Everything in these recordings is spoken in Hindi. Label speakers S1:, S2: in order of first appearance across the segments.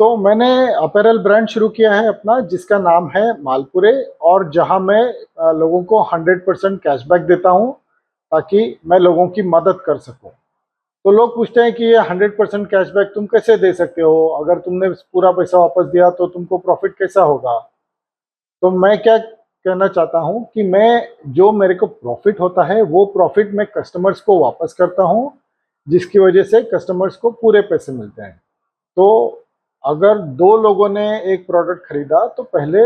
S1: तो मैंने अपैरल ब्रांड शुरू किया है अपना, जिसका नाम है मालपुरे। और जहां मैं लोगों को 100% कैशबैक देता हूं, ताकि मैं लोगों की मदद कर सकूं। तो लोग पूछते हैं कि ये 100% कैशबैक तुम कैसे दे सकते हो? अगर तुमने पूरा पैसा वापस दिया तो तुमको प्रॉफिट कैसा होगा? तो मैं क्या कहना चाहता हूं कि मैं जो मेरे को प्रॉफिट होता है वो प्रॉफिट मैं कस्टमर्स को वापस करता हूं, जिसकी वजह से कस्टमर्स को पूरे पैसे मिलते हैं। तो अगर दो लोगों ने एक प्रोडक्ट खरीदा तो पहले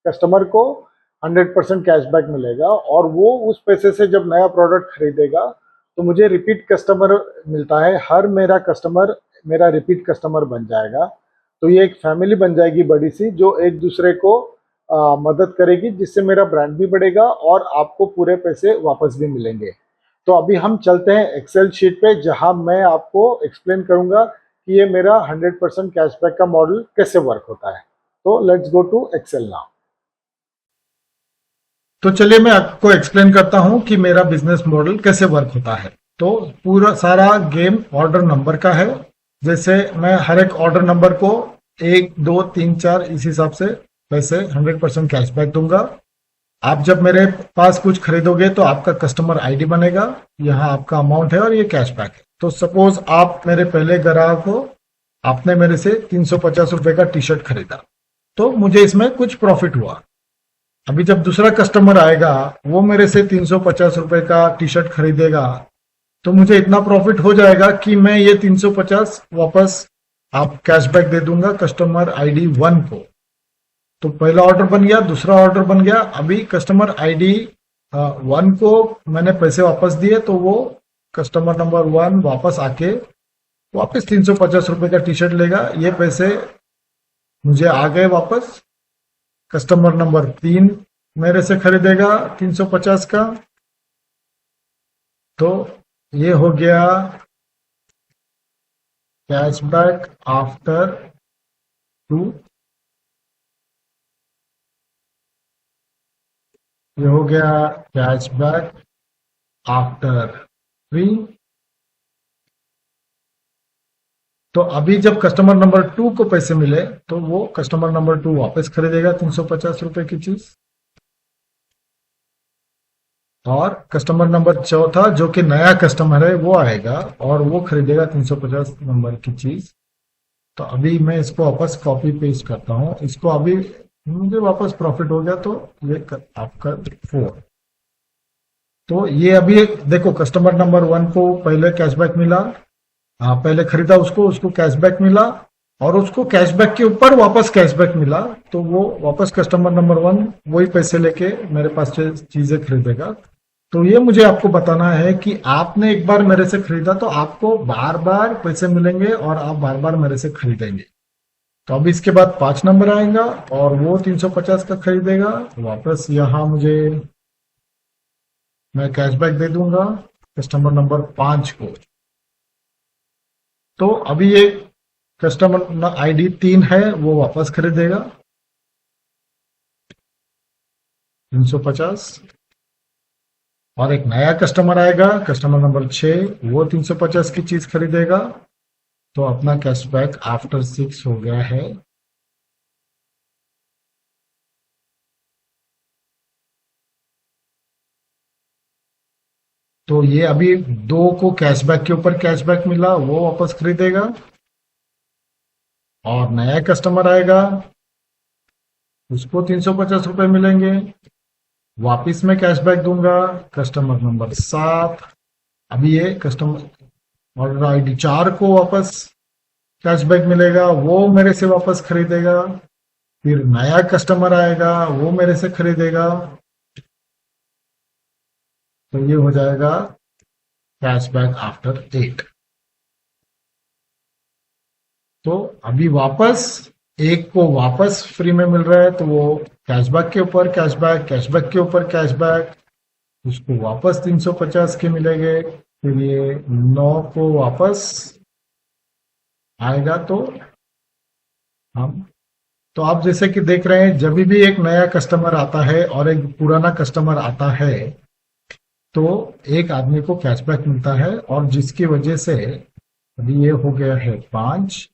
S1: कस्टमर को 100% कैशबैक मिलेगा, और वो उस पैसे से जब नया प्रोडक्ट खरीदेगा तो मुझे रिपीट कस्टमर मिलता है। हर मेरा कस्टमर मेरा रिपीट कस्टमर बन जाएगा। तो ये एक फैमिली बन जाएगी बड़ी सी, जो एक दूसरे को मदद करेगी, जिससे मेरा ब्रांड भी बढ़ेगा और आपको पूरे पैसे वापस भी मिलेंगे। तो अभी हम चलते हैं एक्सेल शीट पे, जहां मैं आपको एक्सप्लेन करूंगा कि ये मेरा 100% कैशबैक का मॉडल कैसे वर्क होता है। तो let's go to Excel now. तो चलिए मैं आपको एक्सप्लेन करता हूं कि मेरा बिजनेस मॉडल कैसे वर्क होता है। तो पूरा सारा गेम ऑर्डर नंबर का है। जैसे मैं हर एक ऑर्डर नंबर को 1, 2, 3, 4 इस हिसाब से पैसे 100% कैशबैक दूंगा। आप जब मेरे पास कुछ खरीदोगे तो आपका कस्टमर आईडी बनेगा, यहाँ आपका अमाउंट है और ये कैशबैक है। तो सपोज आप मेरे पहले ग्राहक हो, आपने मेरे से 350 रुपए का टी शर्ट खरीदा, तो मुझे इसमें कुछ प्रॉफिट हुआ। अभी जब दूसरा कस्टमर आएगा, वो मेरे से 350 रुपए का टी शर्ट खरीदेगा, तो मुझे इतना प्रॉफिट हो जाएगा कि मैं ये 350 वापस आप कैशबैक दे दूंगा कस्टमर आईडी 1 को। तो पहला ऑर्डर बन गया, दूसरा ऑर्डर बन गया। अभी कस्टमर आईडी 1 को मैंने पैसे वापस दिए, तो वो कस्टमर नंबर 1 वापस आके वापस 350 रुपए का टी शर्ट लेगा। ये पैसे मुझे आ गए वापस। कस्टमर नंबर 3 मेरे से खरीदेगा 350 का, तो ये हो गया कैशबैक आफ्टर 2। ये हो गया कैशबैक आफ्टर 3। तो अभी जब कस्टमर नंबर 2 को पैसे मिले, तो वो कस्टमर नंबर 2 वापस खरीदेगा 350 रुपए की चीज। और कस्टमर नंबर चौथा, जो कि नया कस्टमर है, वो आएगा और वो खरीदेगा 350 नंबर की चीज। तो अभी मैं इसको वापस कॉपी पेस्ट करता हूं। इसको अभी मुझे वापस प्रॉफिट हो गया, तो ये आपका 4। तो ये अभी देखो, कस्टमर नंबर 1 को पहले कैशबैक मिला, हाँ पहले खरीदा उसको, उसको कैशबैक मिला, और उसको कैशबैक के ऊपर वापस कैशबैक मिला। तो वो वापस कस्टमर नंबर 1 वही पैसे लेके मेरे पास से चीजें खरीदेगा। तो ये मुझे आपको बताना है कि आपने एक बार मेरे से खरीदा तो आपको बार बार पैसे मिलेंगे और आप बार बार मेरे से खरीदेंगे। तो अब इसके बाद 5 नंबर आएगा और वो 350 का खरीदेगा। वापस यहाँ मुझे मैं कैशबैक दे दूंगा कस्टमर नंबर 5 को। तो अभी ये कस्टमर आईडी 3 है, वो वापस खरीदेगा 350। और एक नया कस्टमर आएगा, कस्टमर नंबर 6, वो 350 की चीज खरीदेगा। तो अपना कैशबैक आफ्टर 6 हो गया है। तो ये अभी 2 को कैशबैक के ऊपर कैशबैक मिला, वो वापस खरीदेगा। और नया कस्टमर आएगा, उसको 350 रुपए मिलेंगे, वापिस मैं कैशबैक दूंगा कस्टमर नंबर 7। अभी ये कस्टमर ऑर्डर आईडी 4 को वापस कैशबैक मिलेगा, वो मेरे से वापस खरीदेगा। फिर नया कस्टमर आएगा, वो मेरे से खरीदेगा। तो ये हो जाएगा कैशबैक आफ्टर 8। तो अभी वापस एक को वापस फ्री में मिल रहा है, तो वो कैशबैक के ऊपर कैशबैक, कैशबैक के ऊपर कैशबैक, उसको वापस 350 के मिलेंगे। फिर ये 9 को वापस आएगा। तो हम तो आप जैसे कि देख रहे हैं, जब भी एक नया कस्टमर आता है और एक पुराना कस्टमर आता है, तो एक आदमी को कैशबैक मिलता है, और जिसकी वजह से अभी ये हो गया है 5,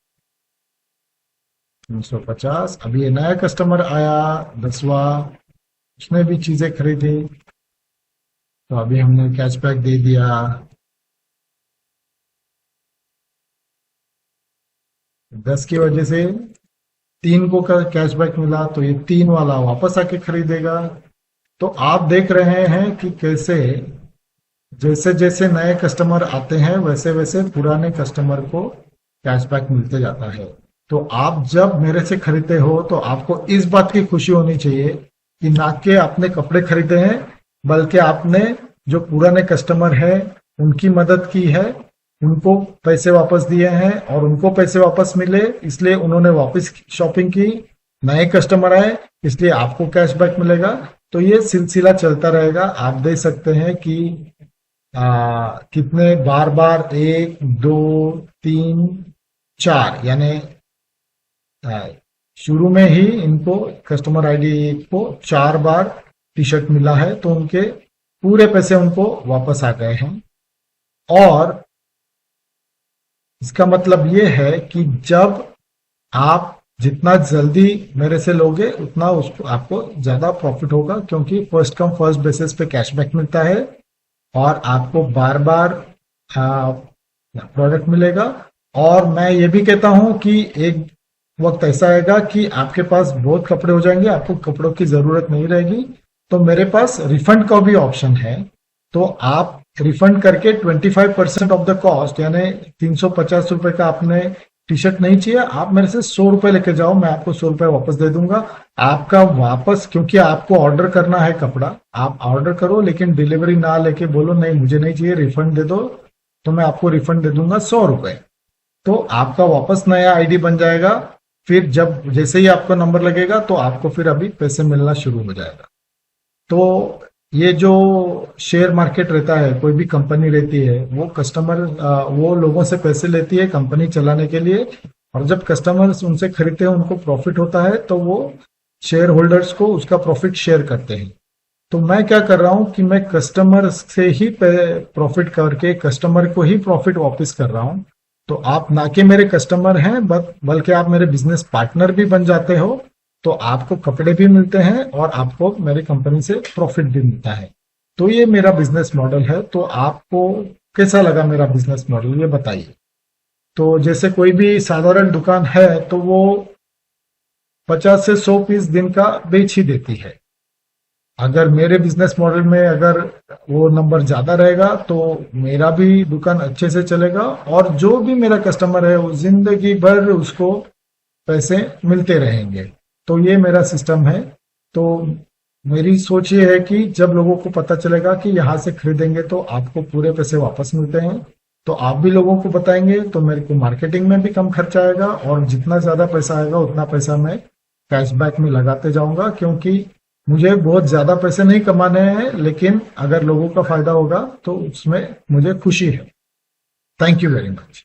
S1: 350। अभी ये नया कस्टमर आया 10वां, उसने भी चीजें खरीदी, तो अभी हमने कैशबैक दे दिया। 10 की वजह से 3 को का कैशबैक मिला, तो ये 3 वाला वापस आके खरीदेगा। तो आप देख रहे हैं कि कैसे जैसे जैसे नए कस्टमर आते हैं वैसे वैसे पुराने कस्टमर को कैशबैक मिलते जाता है। तो आप जब मेरे से खरीदते हो तो आपको इस बात की खुशी होनी चाहिए कि ना कि आपने कपड़े खरीदे हैं, बल्कि आपने जो पुराने कस्टमर है उनकी मदद की है, उनको पैसे वापस दिए हैं और उनको पैसे वापस मिले इसलिए उन्होंने वापस शॉपिंग की। नए कस्टमर आए इसलिए आपको कैशबैक मिलेगा। तो ये सिलसिला चलता रहेगा। आप देख सकते हैं कि कितने बार बार, 1 2 3 4, यानी आ, शुरू में ही इनको कस्टमर आईडी 1 को 4 बार टी शर्ट मिला है, तो उनके पूरे पैसे उनको वापस आ गए हैं। और इसका मतलब ये है कि जब आप जितना जल्दी मेरे से लोगे उतना उसको आपको ज्यादा प्रॉफिट होगा, क्योंकि फर्स्ट कम फर्स्ट बेसिस पे कैशबैक मिलता है और आपको बार बार प्रोडक्ट मिलेगा। और मैं ये भी कहता हूं कि एक वक्त ऐसा आएगा कि आपके पास बहुत कपड़े हो जाएंगे, आपको कपड़ों की जरूरत नहीं रहेगी, तो मेरे पास रिफंड का भी ऑप्शन है। तो आप रिफंड करके 25% ऑफ द कॉस्ट, यानी 350 रुपए का आपने टी शर्ट नहीं चाहिए, आप मेरे से 100 रुपए लेके जाओ, मैं आपको 100 रुपए वापस दे दूंगा। आपका वापस, क्योंकि आपको ऑर्डर करना है कपड़ा, आप ऑर्डर करो लेकिन डिलीवरी ना लेके बोलो नहीं मुझे नहीं चाहिए, रिफंड दे दो, तो मैं आपको रिफंड दे दूंगा 100 रुपए। तो आपका वापस नया आईडी बन जाएगा। फिर जब जैसे ही आपका नंबर लगेगा तो आपको फिर अभी पैसे मिलना शुरू हो जाएगा। तो ये जो शेयर मार्केट रहता है, कोई भी कंपनी रहती है, वो कस्टमर वो लोगों से पैसे लेती है कंपनी चलाने के लिए, और जब कस्टमर्स उनसे खरीदते हैं उनको प्रॉफिट होता है तो वो शेयर होल्डर्स को उसका प्रॉफिट शेयर करते हैं। तो मैं क्या कर रहा हूं कि मैं कस्टमर से ही प्रॉफिट करके कस्टमर को ही प्रॉफिट वापस कर रहा हूं। तो आप ना कि मेरे कस्टमर हैं, बल्कि आप मेरे बिजनेस पार्टनर भी बन जाते हो, तो आपको कपड़े भी मिलते हैं और आपको मेरी कंपनी से प्रॉफिट भी मिलता है। तो ये मेरा बिजनेस मॉडल है। तो आपको कैसा लगा मेरा बिजनेस मॉडल, ये बताइए। तो जैसे कोई भी साधारण दुकान है तो वो 50 से 100 पीस दिन का बेच ही देती है। अगर मेरे बिजनेस मॉडल में अगर वो नंबर ज्यादा रहेगा तो मेरा भी दुकान अच्छे से चलेगा, और जो भी मेरा कस्टमर है वो जिंदगी भर उसको पैसे मिलते रहेंगे। तो ये मेरा सिस्टम है। तो मेरी सोच ये है कि जब लोगों को पता चलेगा कि यहाँ से खरीदेंगे तो आपको पूरे पैसे वापस मिलते हैं, तो आप भी लोगों को बताएंगे, तो मेरे को मार्केटिंग में भी कम खर्चा आएगा, और जितना ज्यादा पैसा आएगा उतना पैसा मैं कैशबैक में लगाते जाऊंगा। क्योंकि मुझे बहुत ज्यादा पैसे नहीं कमाने हैं, लेकिन अगर लोगों का फायदा होगा तो उसमें मुझे खुशी है। Thank you very much.